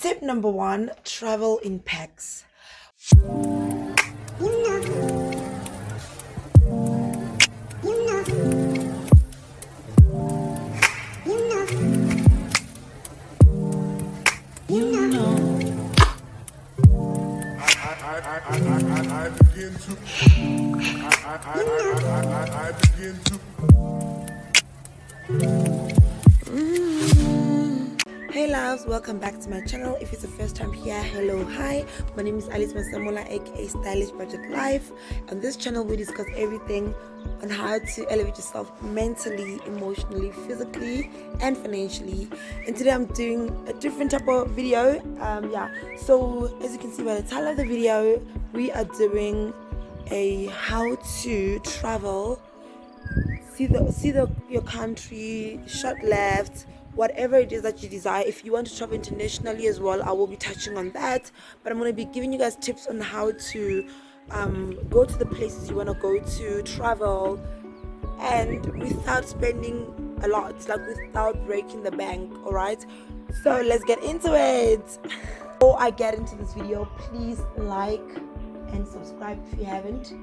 Tip number 1, travel in packs. I begin to. Hey loves, welcome back to my channel. If it's the first time here, hello, hi. My name is Alice Masamola, aka Stylish Budget Life. On this channel we discuss everything on how to elevate yourself mentally, emotionally, physically and financially. And today I'm doing a different type of video. So as you can see by the title of the video, we are doing a how to travel, see your country, short left, whatever it is that you desire. If you want to travel internationally as well, I will be touching on that, but I'm going to be giving you guys tips on how to go to the places you want to go to, travel, and without spending a lot, like without breaking the bank. All right, so let's get into it. Before I get into this video, please like and subscribe if you haven't.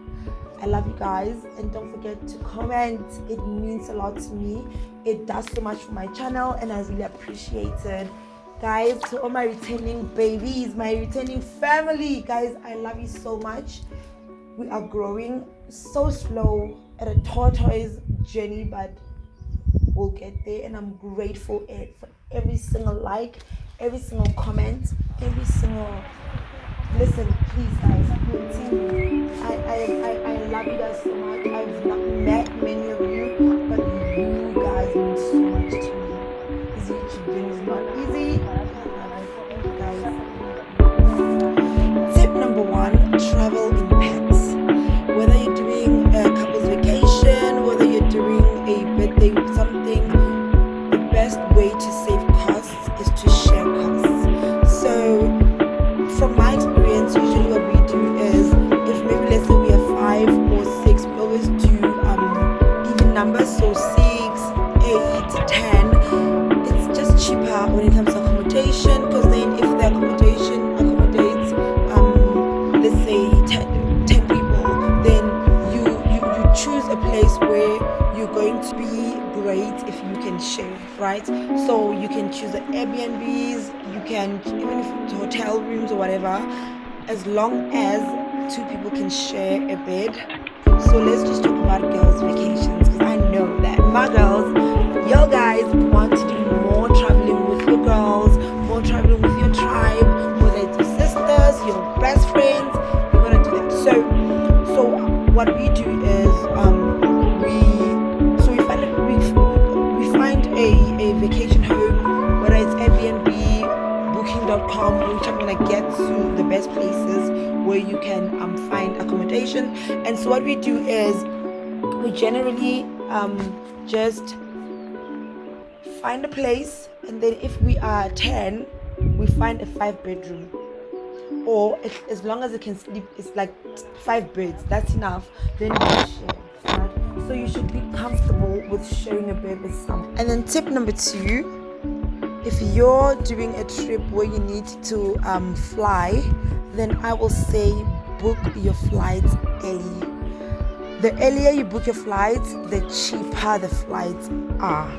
I love you guys, and don't forget to comment. It means a lot to me. It does so much for my channel, and I really appreciate it. Guys, to all my returning babies, my returning family, guys, I love you so much. We are growing so slow at a tortoise journey, but we'll get there, and I'm grateful for every single like, every single comment, every single listen. Please guys, continue. I love you guys so much. I've not met many of you, but you guys mean so much to me. This YouTube journey is not easy. Guys, tip number 1, travel in packs. Whether you're doing a couple's vacation, whether you're doing a birthday something, the best way to save costs is to share costs. So from my experience, usually what we do is, if maybe let's say we have 5 or 6, we always do even numbers, so 6, 8, 10. It's just cheaper when it comes to accommodation, because then if the accommodation accommodates let's say 10 people, then you choose a place where you're going to be great if you can share, right? So you can choose the Airbnbs, you can, even if it's hotel rooms or whatever, as long as 2 people can share a bed. So let's just talk about girls' vacations, because I know that my girls, your guys want to do more traveling with your girls, more traveling with your tribe, whether it's your sisters, your best friends. You want to do that. So what we do is we find a vacation home, whether it's Airbnb, booking.com, which I'm gonna get to the best places where you can find accommodation. And so what we do is we generally just find a place, and then if we are 10, we find a 5-bedroom, or as long as it can sleep, it's like 5 beds, that's enough. Then we share, right? So you should be comfortable with sharing a bed with someone. And then tip number 2, if you're doing a trip where you need to fly, then I will say book your flights early. The earlier you book your flights, the cheaper the flights are.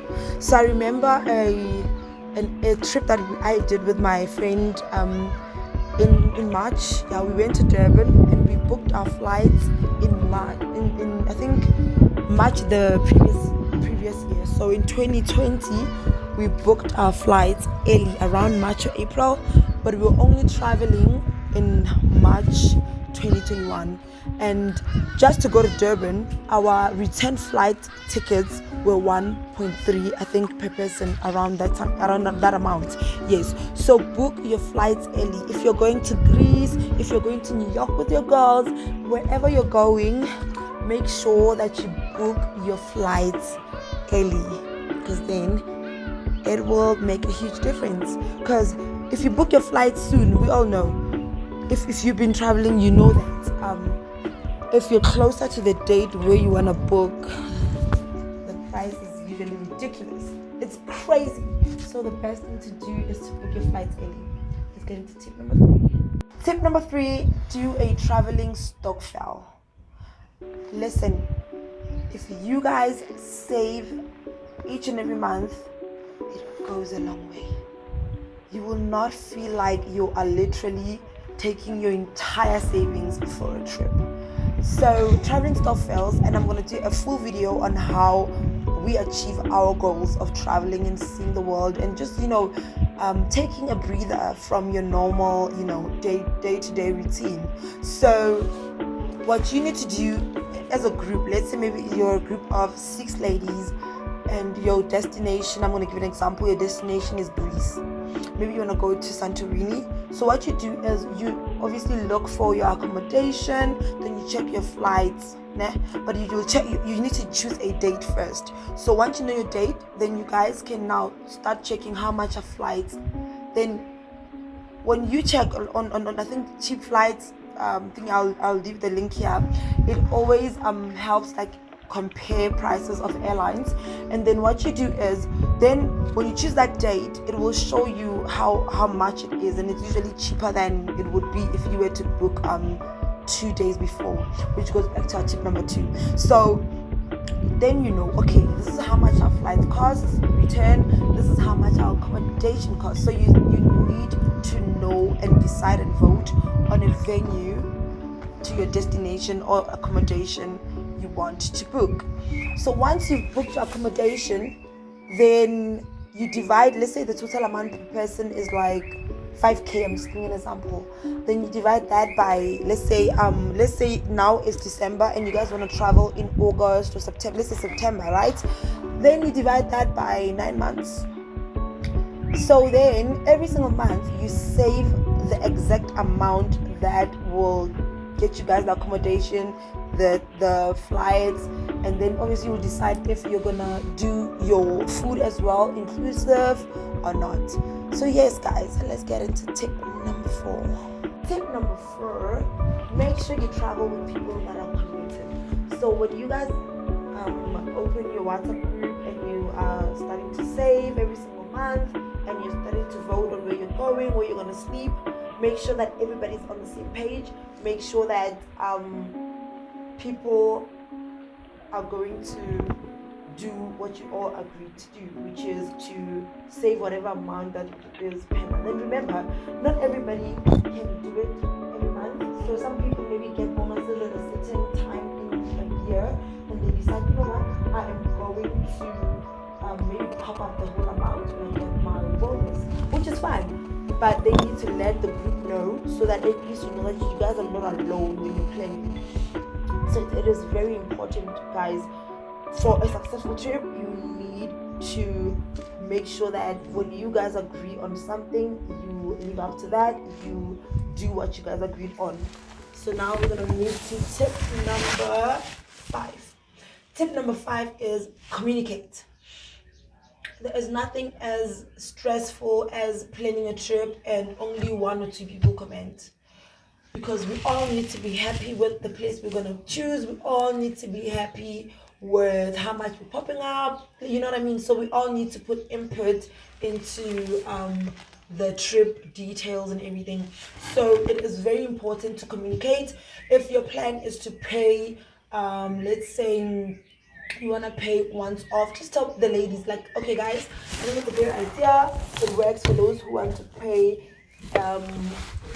So I remember a trip that I did with my friend in March. Yeah, we went to Durban and we booked our flights in March. In I think March the previous year. So in 2020. We booked our flights early, around March or April, but we were only traveling in March 2021. And just to go to Durban, our return flight tickets were 1.3, I think, per person, around that time, around that amount. Yes. So book your flights early. If you're going to Greece, if you're going to New York with your girls, wherever you're going, make sure that you book your flights early, because then it will make a huge difference. Because if you book your flights soon, we all know, if you've been traveling, you know that if you're closer to the date where you want to book, the price is usually ridiculous. It's crazy. So the best thing to do is to book your flights early. let's get into tip number 3. Tip number 3, do a traveling STOKVEL. Listen, if you guys save each and every month, it goes a long way. You will not feel like you are literally taking your entire savings for a trip. So traveling STOKVELs, and I'm going to do a full video on how we achieve our goals of traveling and seeing the world, and just taking a breather from your normal day-to-day routine. So what you need to do as a group, let's say maybe you're a group of 6 ladies and your destination, I'm going to give an example, your destination is Greece. Maybe you want to go to Santorini. So what you do is you obviously look for your accommodation, then you check your flights, but you need to choose a date first. So once you know your date, then you guys can now start checking how much are flights. Then when you check on I think cheap flights, I'll leave the link here. It always helps like compare prices of airlines, and then what you do is then when you choose that date, it will show you how much it is, and it's usually cheaper than it would be if you were to book 2 days before, which goes back to our tip number 2. So then okay, this is how much our flight costs, return, this is how much our accommodation costs. So you need to know and decide and vote on a venue to your destination or accommodation you want to book. So once you've booked your accommodation, then you divide, let's say the total amount per person is like 5k, I'm just giving an example. Then you divide that by, let's say now it's December and you guys want to travel in August or September, let's say September, right? Then you divide that by 9 months. So then every single month you save the exact amount that will get you guys the accommodation, the flights, and then obviously you'll decide if you're gonna do your food as well inclusive or not. So yes guys, let's get into tip number 4. Tip number 4, make sure you travel with people that are committed. So when you guys open your WhatsApp group and you are starting to save every single month and you're starting to vote on where you're going, where you're gonna sleep, make sure that everybody's on the same page. Make sure that people are going to do what you all agreed to do, which is to save whatever amount that is per month. And remember, not everybody can do it every month. So some people maybe get bonuses at a certain time in a year, and they decide, you know what, I am going to maybe pop up the whole amount when I get my bonus, which is fine. But they need to let the group know so that at least you know that you guys are not alone when you're planning. So it is very important, guys. For a successful trip, you need to make sure that when you guys agree on something, you live up to that, you do what you guys agreed on. So now we're going to move to tip number 5. Tip number 5 is communicate. There is nothing as stressful as planning a trip and only 1 or 2 people comment. Because we all need to be happy with the place we're going to choose. We all need to be happy with how much we're popping up. You know what I mean? So we all need to put input into the trip details and everything. So it is very important to communicate. If your plan is to pay, let's say you want to pay once off, just tell the ladies, like, okay guys, I think it's a great idea. It works for those who want to pay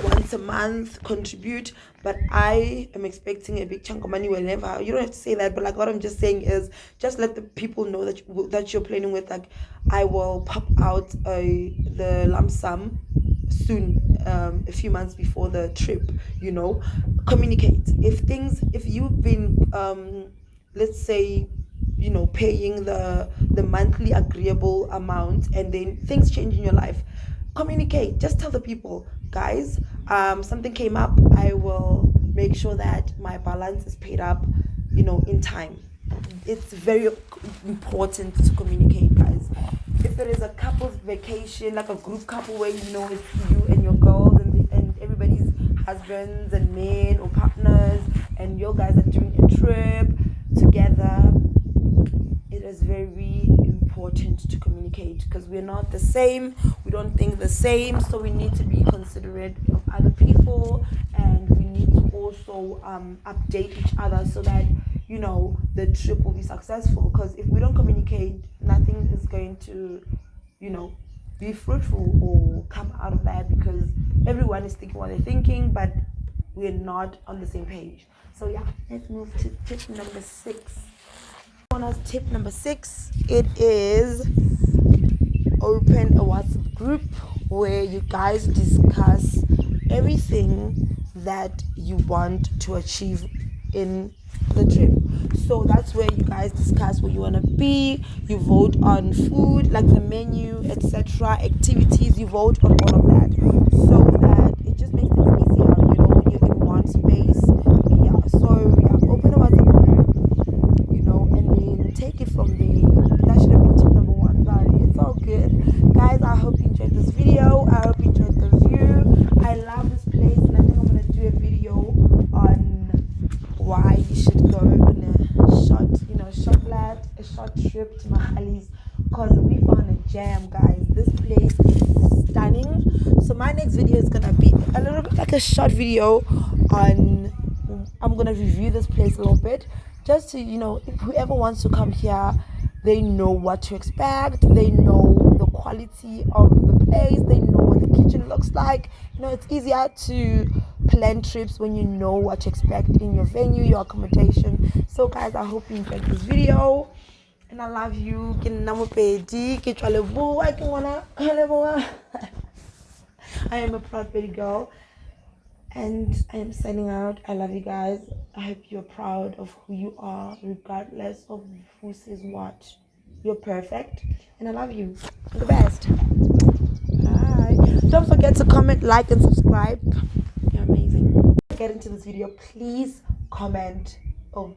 once a month, contribute, but I am expecting a big chunk of money whenever. You don't have to say that, but like what I'm just saying is just let the people know that you're planning with, like, I will pop out the lump sum soon, a few months before the trip. Communicate. If you've been let's say paying the monthly agreeable amount and then things change in your life, communicate. Just tell the people, guys, something came up, I will make sure that my balance is paid up in time. It's very important to communicate, guys. If it is a couple's vacation, like a group couple where it's you and your girls and everybody's husbands and men or partners, and you guys are doing a trip together, it is very important to communicate, because we're not the same, we don't think the same, so we need to be considerate rid of other people, and we need to also update each other so that the trip will be successful. Because if we don't communicate, nothing is going to be fruitful or come out of that, because everyone is thinking what they're thinking, but we're not on the same page. So yeah, let's move to tip number 6. Tip number 6, it is open a WhatsApp group where you guys discuss everything that you want to achieve in the trip. So that's where you guys discuss where you want to be. You vote on food, like the menu, etc., activities. You vote on all of that, so that it just makes things easier, when you're in one space. Yeah, so yeah, open a WhatsApp group, and then take it from there. That should have been tip number 1, but it's all good, guys. I hope you enjoyed this video. I hope you enjoyed the view. I love this place, and I think I'm gonna do a video on why you should go on a short trip to Mahali's, because we found a gem, guys. This place is stunning. So my next video is gonna be a little bit like a short video on, I'm gonna review this place a little bit, just to if whoever wants to come here, they know what to expect, they know the quality of the place, they know what the kitchen looks like. It's easier to plan trips when you know what to expect in your venue, your accommodation. So guys, I hope you enjoyed this video, and I love you. I am a proud baby girl, and I am signing out. I love you guys. I hope you're proud of who you are, regardless of who says what. You're perfect, and I love you. You're the best. Bye. Don't forget to comment, like, and subscribe. You're amazing. Get into this video, please comment. Oh,